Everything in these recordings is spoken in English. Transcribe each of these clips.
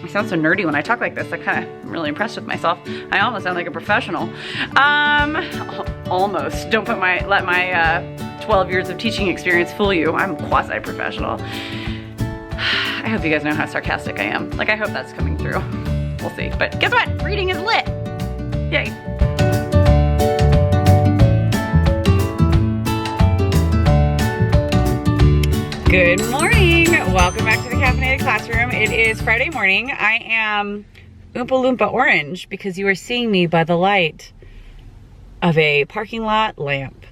I sound so nerdy when I talk like this. I'm really impressed with myself. I almost sound like a professional. Almost. Don't let my 12 years of teaching experience fool you. I'm quasi-professional. I hope you guys know how sarcastic I am. Like, I hope that's coming through. We'll see. But guess what? Reading is lit. Yay. Good morning. Welcome back to the Caffeinated Classroom. It is Friday morning. I am Oompa Loompa orange because you are seeing me by the light of a parking lot lamp.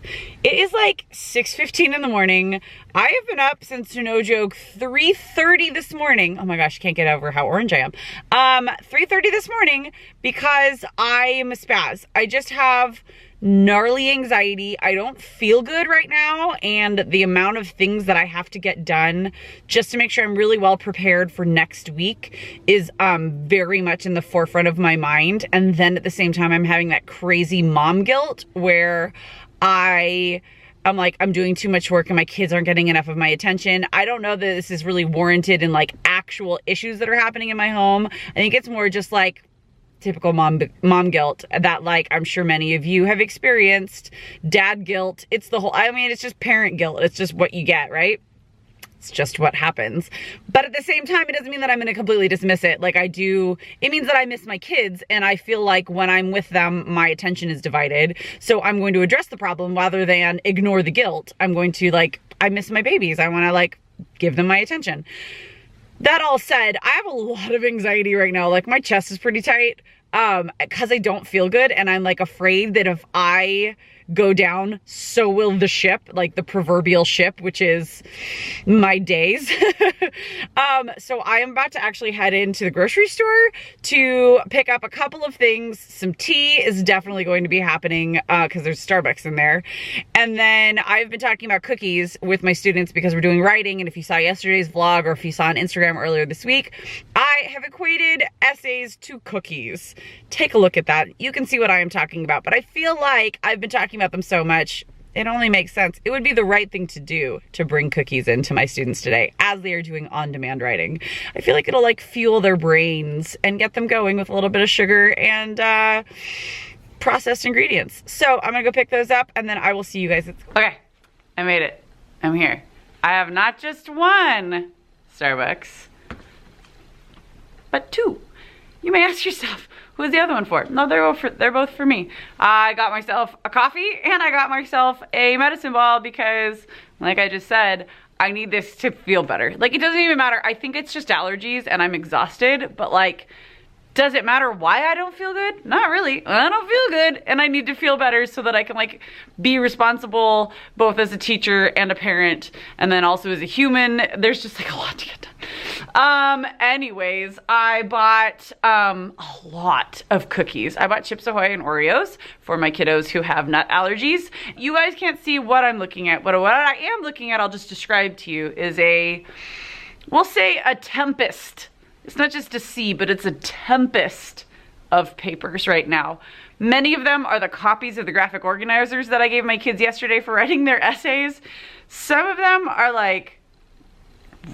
It is like 6:15 in the morning. I have been up since, no joke, 3:30 this morning. Oh my gosh, I can't get over how orange I am. 3:30 this morning because I am a spaz. I just have gnarly anxiety. I don't feel good right now, and the amount of things that I have to get done just to make sure I'm really well prepared for next week is very much in the forefront of my mind. And then at the same time, I'm having that crazy mom guilt where I'm like, I'm doing too much work and my kids aren't getting enough of my attention. I don't know that this is really warranted in like actual issues that are happening in my home. I think it's more just like typical mom guilt that, like, I'm sure many of you have experienced. Dad guilt. It's the whole, I mean, it's just parent guilt. It's just what you get, right? It's just what happens. But at the same time, it doesn't mean that I'm going to completely dismiss it. Like I do, it means that I miss my kids, and I feel like when I'm with them, my attention is divided. So I'm going to address the problem rather than ignore the guilt. I'm going to, like, I miss my babies. I want to, like, give them my attention. That all said, I have a lot of anxiety right now. Like, my chest is pretty tight because I don't feel good, and I'm like afraid that if I go down, so will the ship, like the proverbial ship, which is my days. So I am about to actually head into the grocery store to pick up a couple of things. Some tea is definitely going to be happening because there's Starbucks in there. And then I've been talking about cookies with my students because we're doing writing. And if you saw yesterday's vlog or if you saw on Instagram earlier this week, I have equated essays to cookies. Take a look at that. You can see what I am talking about. But I feel like I've been talking about them so much, it only makes sense. It would be the right thing to do to bring cookies into my students today as they are doing on-demand writing. I feel like it'll like fuel their brains and get them going with a little bit of sugar and processed ingredients. So I'm gonna go pick those up and then I will see you guys. Okay, I made it. I'm here. I have not just one Starbucks, but two. You may ask yourself, who's the other one for? No, they're both for me. I got myself a coffee and I got myself a medicine ball because, like I just said, I need this to feel better. Like, it doesn't even matter. I think it's just allergies and I'm exhausted, but like, does it matter why I don't feel good? Not really. I don't feel good and I need to feel better so that I can like be responsible both as a teacher and a parent and then also as a human. There's just like a lot to get done. Anyways, I bought a lot of cookies. I bought Chips Ahoy and Oreos for my kiddos who have nut allergies. You guys can't see what I'm looking at, but what I am looking at, I'll just describe to you, is we'll say a tempest. It's not just a sea, but it's a tempest of papers right now. Many of them are the copies of the graphic organizers that I gave my kids yesterday for writing their essays. Some of them are like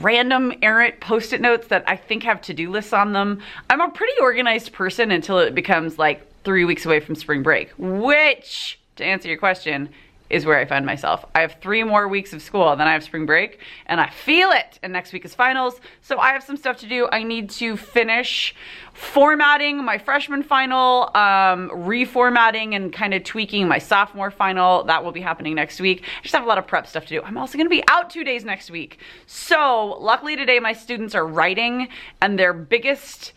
random errant post-it notes that I think have to-do lists on them. I'm a pretty organized person until it becomes like 3 weeks away from spring break, which, to answer your question, is where I find myself. I have 3 more weeks of school, then I have spring break, and I feel it, and next week is finals, so I have some stuff to do. I need to finish formatting my freshman final, reformatting and kind of tweaking my sophomore final. That will be happening next week. I just have a lot of prep stuff to do. I'm also gonna be out 2 days next week. So luckily today my students are writing, and their biggest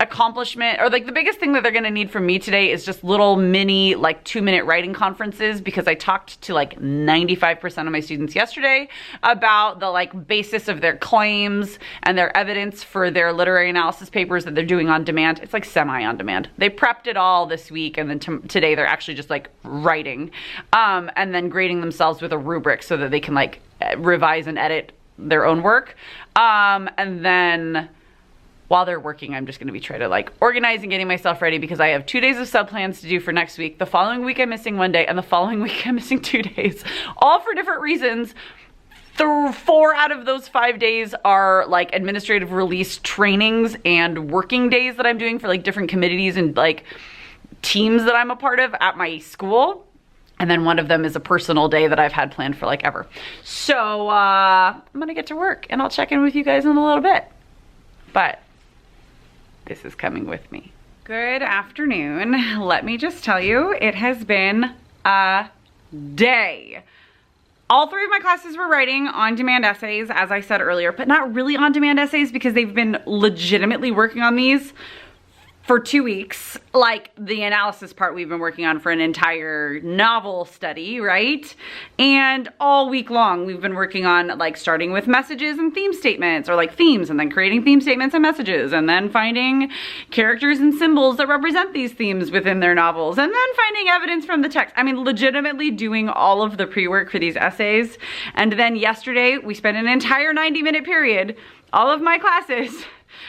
accomplishment, or like the biggest thing that they're gonna need from me today, is just little mini like 2-minute writing conferences, because I talked to like 95% of my students yesterday about the like basis of their claims and their evidence for their literary analysis papers that they're doing on demand. It's like semi on demand. They prepped it all this week, and then today they're actually just like writing and then grading themselves with a rubric so that they can like revise and edit their own work. And then while they're working, I'm just gonna be trying to like organize and getting myself ready, because I have 2 days of sub plans to do for next week. The following week I'm missing 1 day, and the following week I'm missing 2 days, all for different reasons. 4 out of those 5 days are like administrative release trainings and working days that I'm doing for like different committees and like teams that I'm a part of at my school. And then one of them is a personal day that I've had planned for like ever. So I'm gonna get to work and I'll check in with you guys in a little bit. But this is coming with me. Good afternoon. Let me just tell you, it has been a day. All 3 of my classes were writing on-demand essays, as I said earlier, but not really on-demand essays because they've been legitimately working on these for 2 weeks. Like the analysis part we've been working on for an entire novel study, right? And all week long we've been working on like starting with messages and theme statements, or like themes, and then creating theme statements and messages, and then finding characters and symbols that represent these themes within their novels, and then finding evidence from the text. I mean, legitimately doing all of the pre-work for these essays. And then yesterday we spent an entire 90-minute period, all of my classes,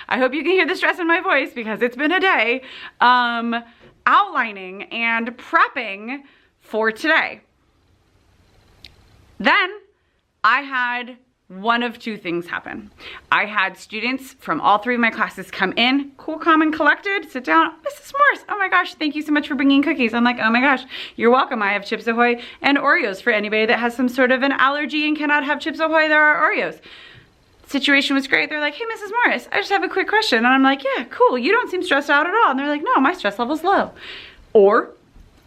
I hope you can hear the stress in my voice because it's been a day, outlining and prepping for today. Then I had one of 2 things happen. I had students from all 3 of my classes come in, cool, calm, and collected, sit down. Mrs. Morris, oh my gosh, thank you so much for bringing cookies. I'm like, oh my gosh, you're welcome. I have Chips Ahoy and Oreos for anybody that has some sort of an allergy and cannot have Chips Ahoy. There are Oreos. Situation was great. They're like, hey, Mrs. Morris, I just have a quick question. And I'm like, yeah, cool. You don't seem stressed out at all. And they're like, no, my stress level's low. Or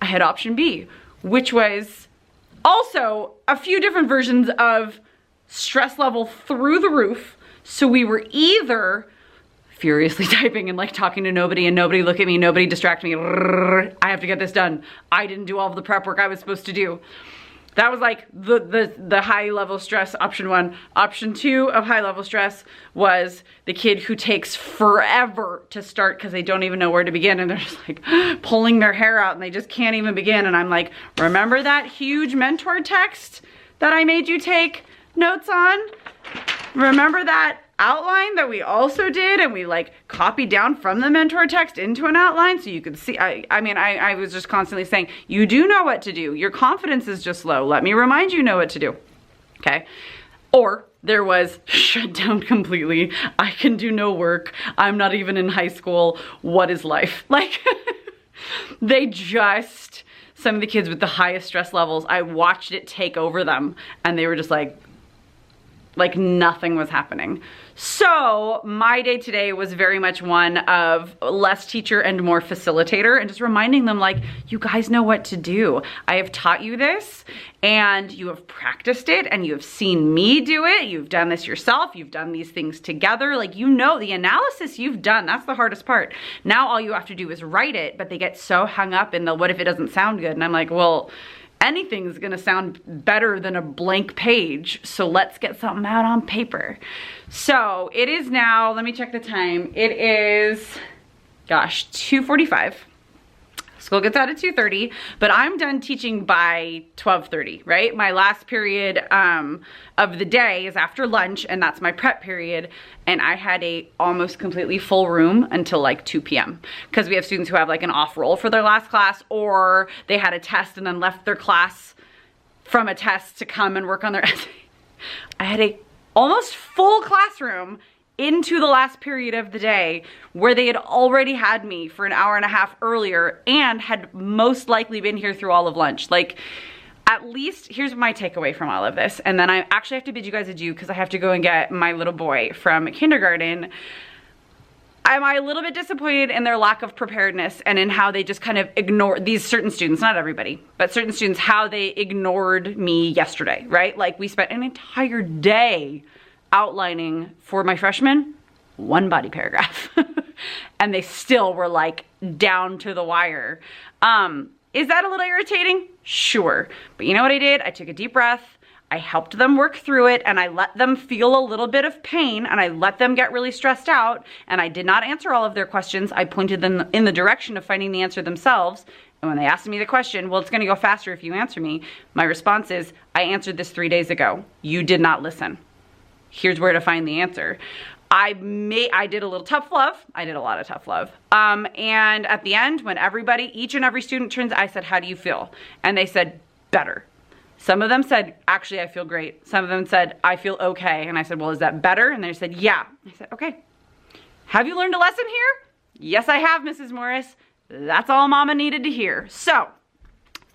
I had option B, which was also a few different versions of stress level through the roof. So we were either furiously typing and like talking to nobody, and nobody look at me, nobody distract me. I have to get this done. I didn't do all of the prep work I was supposed to do. That was like the high level stress, option 1. Option 2 of high level stress was the kid who takes forever to start because they don't even know where to begin, and they're just like pulling their hair out and they just can't even begin. And I'm like, remember that huge mentor text that I made you take notes on? Remember that outline that we also did, and we like copied down from the mentor text into an outline so you could see. I was just constantly saying, you do know what to do. Your confidence is just low. Let me remind you know what to do. Okay. Or there was shut down completely. I can do no work. I'm not even in high school. What is life? Like they just, some of the kids with the highest stress levels, I watched it take over them, and they were just like nothing was happening. So my day today was very much one of less teacher and more facilitator, and just reminding them like, you guys know what to do. I have taught you this and you have practiced it and you have seen me do it. You've done this yourself. You've done these things together. Like, you know, the analysis you've done, that's the hardest part. Now all you have to do is write it, but they get so hung up in the, what if it doesn't sound good? And I'm like, well, anything's gonna sound better than a blank page, so let's get something out on paper. So it is now, let me check the time. It is, gosh, 2:45. School gets out at 2:30, but I'm done teaching by 12:30, right? My last period of the day is after lunch, and that's my prep period. And I had a almost completely full room until like 2 p.m. because we have students who have like an off roll for their last class, or they had a test and then left their class from a test to come and work on their essay. I had a almost full classroom into the last period of the day where they had already had me for an hour and a half earlier and had most likely been here through all of lunch. Like, at least, here's my takeaway from all of this. And then I actually have to bid you guys adieu because I have to go and get my little boy from kindergarten. Am I a little bit disappointed in their lack of preparedness and in how they just kind of ignored these certain students, not everybody, but certain students, how they ignored me yesterday, right? Like, we spent an entire day outlining for my freshmen 1 body paragraph and they still were like down to the wire. Is that a little irritating? Sure. But you know what I did? I took a deep breath. I helped them work through it, and I let them feel a little bit of pain, and I let them get really stressed out, and I did not answer all of their questions. I pointed them in the direction of finding the answer themselves. And when they asked me the question, well, it's gonna go faster if you answer me, my response is, I answered this 3 days ago. You did not listen. Here's where to find the answer. I did a little tough love. I did a lot of tough love. And at the end, when everybody, each and every student turns, I said, how do you feel? And they said, better. Some of them said, actually, I feel great. Some of them said, I feel okay. And I said, well, is that better? And they said, yeah. I said, okay. Have you learned a lesson here? Yes, I have, Mrs. Morris. That's all Mama needed to hear. So,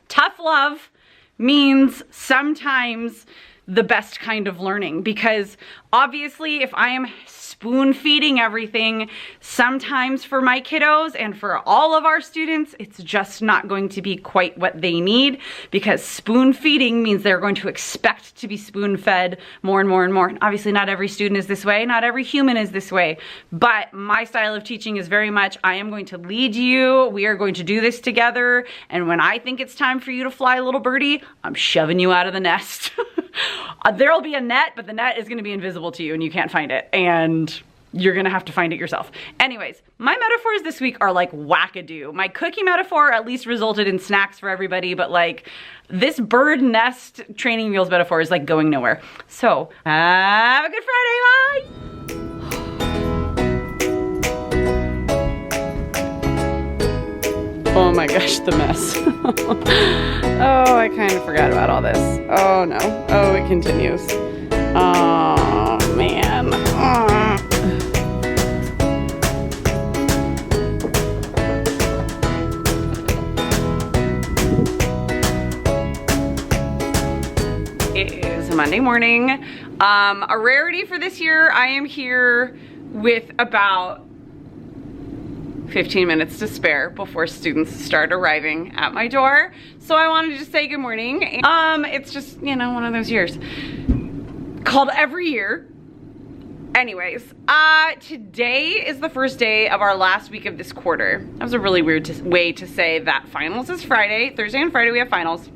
tough love means sometimes the best kind of learning, because obviously if I am spoon feeding everything, sometimes for my kiddos and for all of our students, it's just not going to be quite what they need, because spoon feeding means they're going to expect to be spoon fed more and more and more. And obviously not every student is this way, not every human is this way, but my style of teaching is very much, I am going to lead you, we are going to do this together, and when I think it's time for you to fly, little birdie, I'm shoving you out of the nest. There'll be a net, but the net is going to be invisible to you and you can't find it, and you're going to have to find it yourself. Anyways, my metaphors this week are like wackadoo. My cookie metaphor at least resulted in snacks for everybody, but like this bird nest training wheels metaphor is like going nowhere. So have a good Friday, bye! Oh my gosh, the mess. Oh, I kind of forgot about all this. Oh no. Oh, it continues. Oh man. It is Monday morning. A rarity for this year, I am here with about 15 minutes to spare before students start arriving at my door. So I wanted to just say good morning. It's just, you know, one of those years called every year. Anyways, today is the first day of our last week of this quarter. That was a really weird way to say that finals is Friday. Thursday and Friday we have finals.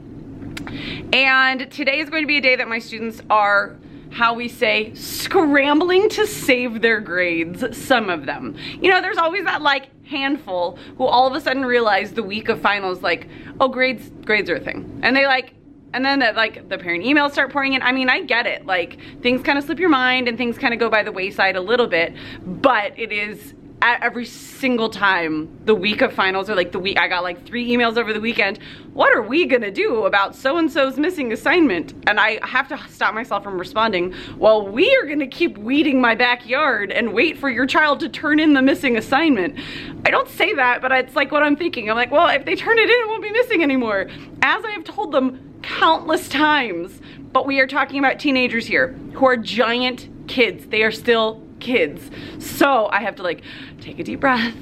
And today is going to be a day that my students are, how we say, scrambling to save their grades, some of them. You know, there's always that like handful who all of a sudden realize the week of finals, like, oh, grades are a thing. And they like, and then like the parent emails start pouring in. I mean, I get it. Like things kind of slip your mind and things kind of go by the wayside a little bit, but it is every single time the week of finals, or like the week, I got like 3 emails over the weekend. What are we gonna do about so-and-so's missing assignment? And I have to stop myself from responding, well, we are gonna keep weeding my backyard and wait for your child to turn in the missing assignment. I don't say that, but it's like what I'm thinking. I'm like, well, if they turn it in, it won't be missing anymore. As I have told them countless times, but we are talking about teenagers here who are giant kids. They are still kids. So I have to like take a deep breath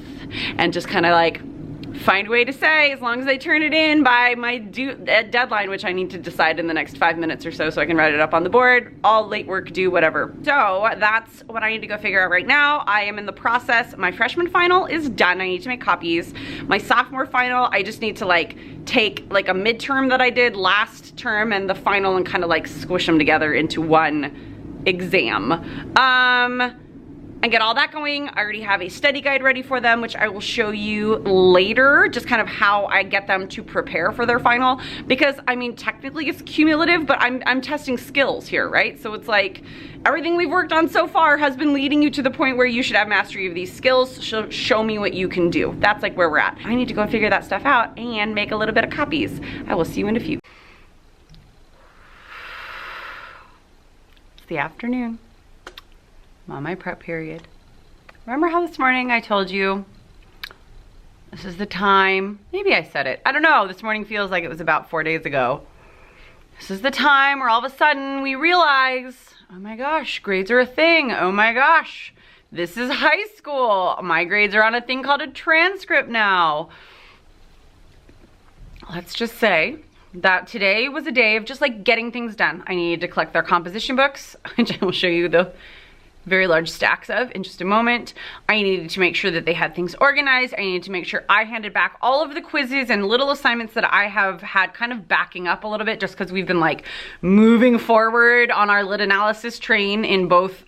and just kind of like find a way to say, as long as they turn it in by my deadline, which I need to decide in the next 5 minutes or so I can write it up on the board, all late work due, whatever. So that's what I need to go figure out right now. I am in the process. My freshman final is done. I need to make copies. My sophomore final, I just need to like take like a midterm that I did last term and the final and kind of like squish them together into one exam. And get all that going. I already have a study guide ready for them, which I will show you later, just kind of how I get them to prepare for their final, because I mean, technically it's cumulative, but I'm testing skills here, right? So it's like everything we've worked on so far has been leading you to the point where you should have mastery of these skills. Show me what you can do. That's like where we're at. I need to go and figure that stuff out and make a little bit of copies. I will see you in a few. It's the afternoon. I'm on my prep period. Remember how this morning I told you this is the time? Maybe I said it. I don't know. This morning feels like it was about 4 days ago. This is the time where all of a sudden we realize, oh my gosh, grades are a thing. Oh my gosh, this is high school. My grades are on a thing called a transcript now. Let's just say that today was a day of just like getting things done. I needed to collect their composition books, which I will show you the very large stacks of in just a moment. I needed to make sure that they had things organized. I needed to make sure I handed back all of the quizzes and little assignments that I have had kind of backing up a little bit, just because we've been like moving forward on our lit analysis train in both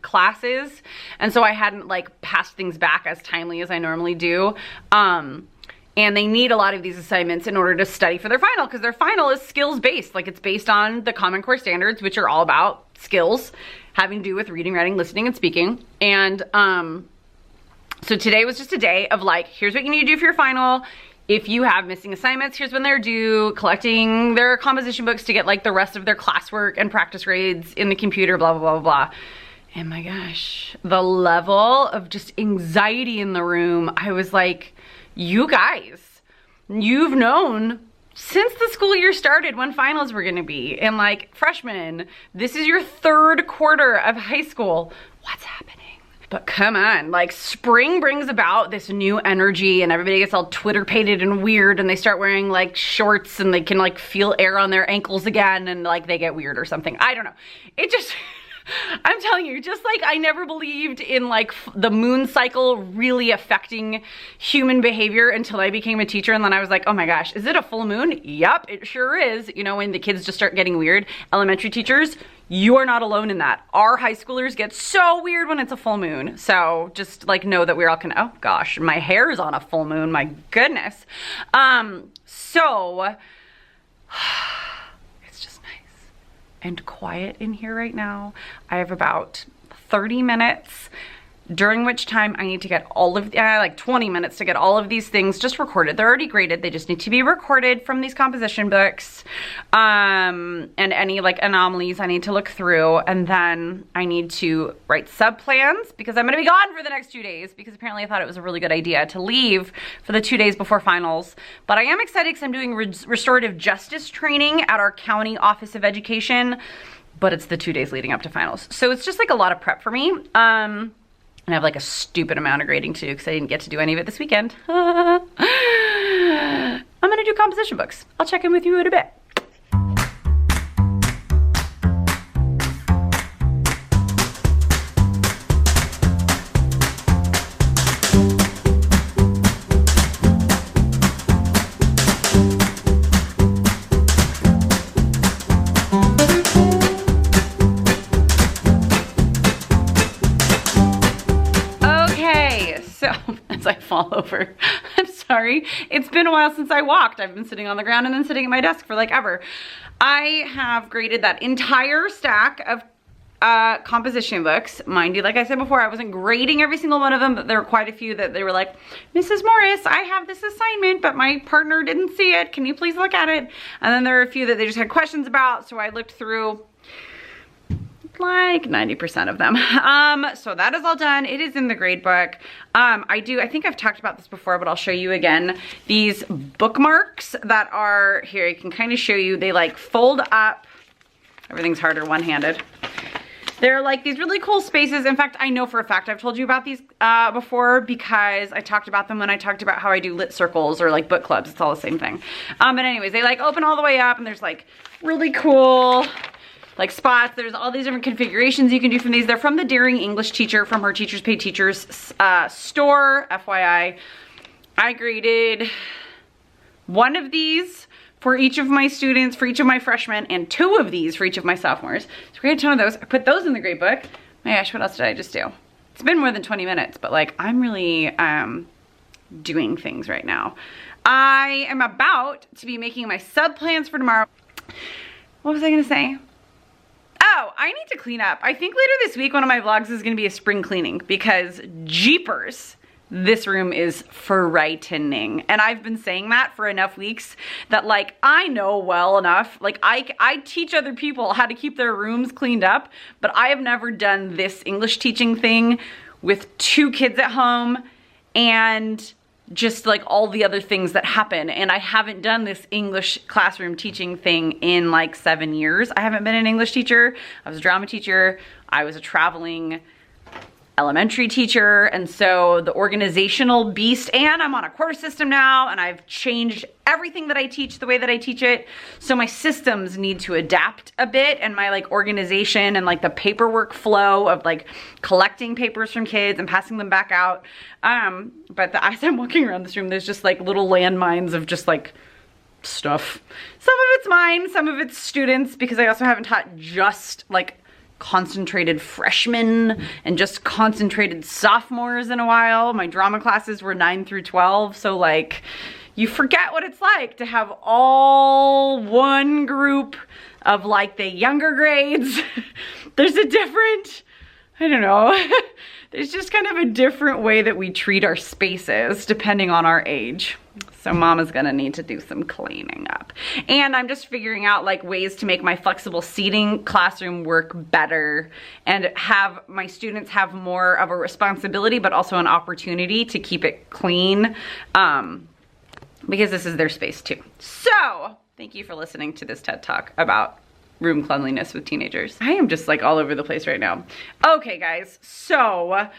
classes. And so I hadn't like passed things back as timely as I normally do. And they need a lot of these assignments in order to study for their final, because their final is skills based. Like it's based on the Common Core standards, which are all about skills having to do with reading, writing, listening, and speaking. And so today was just a day of like, here's what you need to do for your final. if you have missing assignments, here's when they're due, collecting their composition books to get like the rest of their classwork and practice grades in the computer, blah, blah, blah, blah. And my gosh, the level of just anxiety in the room, I was like, you guys, you've known since the school year started when finals were gonna be. And like, freshmen, this is your third quarter of high school. What's happening? But come on, like spring brings about this new energy and everybody gets all Twitter pated and weird and they start wearing like shorts and they can like feel air on their ankles again and like they get weird or something. I don't know. It just, I'm telling you, just like I never believed in like the moon cycle really affecting human behavior until I became a teacher, and then I was like, oh my gosh, is it a full moon? Yep, it sure is. You know, when the kids just start getting weird, elementary teachers, you are not alone in that. Our high schoolers get so weird when it's a full moon. So just like know that we're all oh gosh, my hair is on a full moon, my goodness. So it's just nice and quiet in here right now. I have about 30 minutes during which time I need to get all of, like 20 minutes to get all of these things just recorded. They're already graded. They just need to be recorded from these composition books. And any like anomalies I need to look through. And then I need to write sub plans because I'm gonna be gone for the next 2 days because apparently I thought it was a really good idea to leave for the 2 days before finals. But I am excited because I'm doing restorative justice training at our county office of education, but it's the 2 days leading up to finals. So it's just like a lot of prep for me. And I have like a stupid amount of grading to do because I didn't get to do any of it this weekend. I'm gonna do composition books. I'll check in with you in a bit. I fall over. I'm sorry. It's been a while since I walked. I've been sitting on the ground and then sitting at my desk for like ever. I have graded that entire stack of composition books. Mind you, like I said before, I wasn't grading every single one of them, but there were quite a few that they were like, Mrs. Morris, I have this assignment, but my partner didn't see it. Can you please look at it? And then there were a few that they just had questions about, so I looked through like 90% of them. So that is all done. It is in the grade book. I think I've talked about this before, but I'll show you again. These bookmarks that are here, I can kind of show you, they like fold up. Everything's harder one-handed. They're like these really cool spaces. In fact, I know for a fact I've told you about these before because I talked about them when I talked about how I do lit circles or like book clubs. It's all the same thing. But anyways, they like open all the way up and there's like really cool like spots. There's all these different configurations you can do from these. They're from the Daring English Teacher from her Teachers Pay Teachers store, FYI. I graded one of these for each of my students, for each of my freshmen, and 2 of these for each of my sophomores. So I graded a ton of those. I put those in the grade book. My gosh, what else did I just do? It's been more than 20 minutes, but like I'm really doing things right now. I am about to be making my sub plans for tomorrow. What was I gonna say? Oh, I need to clean up. I think later this week, one of my vlogs is gonna be a spring cleaning because jeepers, this room is frightening. And I've been saying that for enough weeks that like, I know well enough, like I teach other people how to keep their rooms cleaned up, but I have never done this English teaching thing with 2 kids at home and just like all the other things that happen. And I haven't done this English classroom teaching thing in like 7 years. I haven't been an English teacher. I was a drama teacher. I was a traveling elementary teacher. And so the organizational beast, and I'm on a quarter system now, and I've changed everything that I teach the way that I teach it. So my systems need to adapt a bit, and my like organization and like the paperwork flow of like collecting papers from kids and passing them back out. But as I'm walking around this room, there's just like little landmines of just like stuff. Some of it's mine, some of it's students, because I also haven't taught just like concentrated freshmen and just concentrated sophomores in a while. My drama classes were 9 through 12. So like you forget what it's like to have all one group of like the younger grades. There's a different, I don't know, there's just kind of a different way that we treat our spaces depending on our age. So Mama's gonna need to do some cleaning up. And I'm just figuring out like ways to make my flexible seating classroom work better and have my students have more of a responsibility, but also an opportunity to keep it clean, because this is their space too. So thank you for listening to this TED Talk about room cleanliness with teenagers. I am just like all over the place right now. Okay guys, so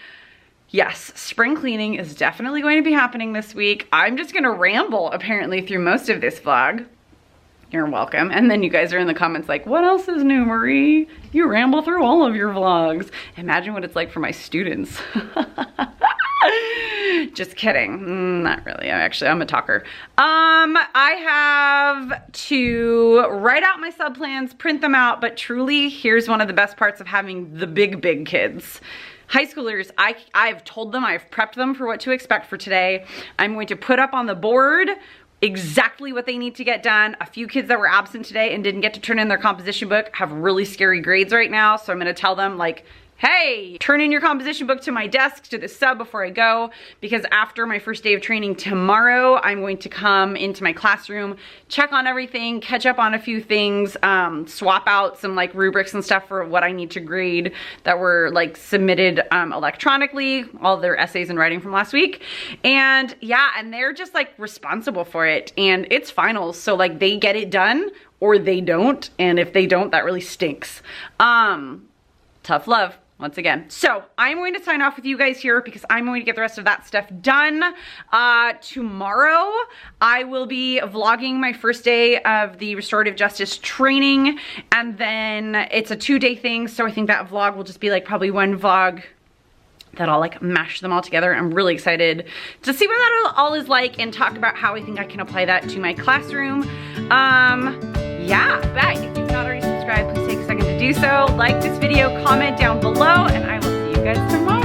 yes, spring cleaning is definitely going to be happening this week. I'm just gonna ramble apparently through most of this vlog. You're welcome. And then you guys are in the comments like, what else is new, Marie? You ramble through all of your vlogs. Imagine what it's like for my students. Just kidding. Not really. I'm a talker. I have to write out my sub plans, print them out, but truly, here's one of the best parts of having the big kids. High schoolers, I've told them, I've prepped them for what to expect for today. I'm going to put up on the board exactly what they need to get done. A few kids that were absent today and didn't get to turn in their composition book have really scary grades right now, so I'm gonna tell them like, hey, turn in your composition book to my desk, to the sub before I go, because after my first day of training tomorrow, I'm going to come into my classroom, check on everything, catch up on a few things, swap out some like rubrics and stuff for what I need to grade that were like submitted electronically, all their essays and writing from last week. And yeah, and they're just like responsible for it, and it's finals, so like they get it done or they don't, and if they don't, that really stinks. Tough love. Once again. So I'm going to sign off with you guys here because I'm going to get the rest of that stuff done. Tomorrow I will be vlogging my first day of the restorative justice training, and then it's a 2-day thing, so I think that vlog will just be like probably one vlog that I'll like mash them all together. I'm really excited to see what that all is like and talk about how I think I can apply that to my classroom. Yeah, but if you've not already subscribed, please take a second to do so. Like this video, comment down below, and I will see you guys tomorrow.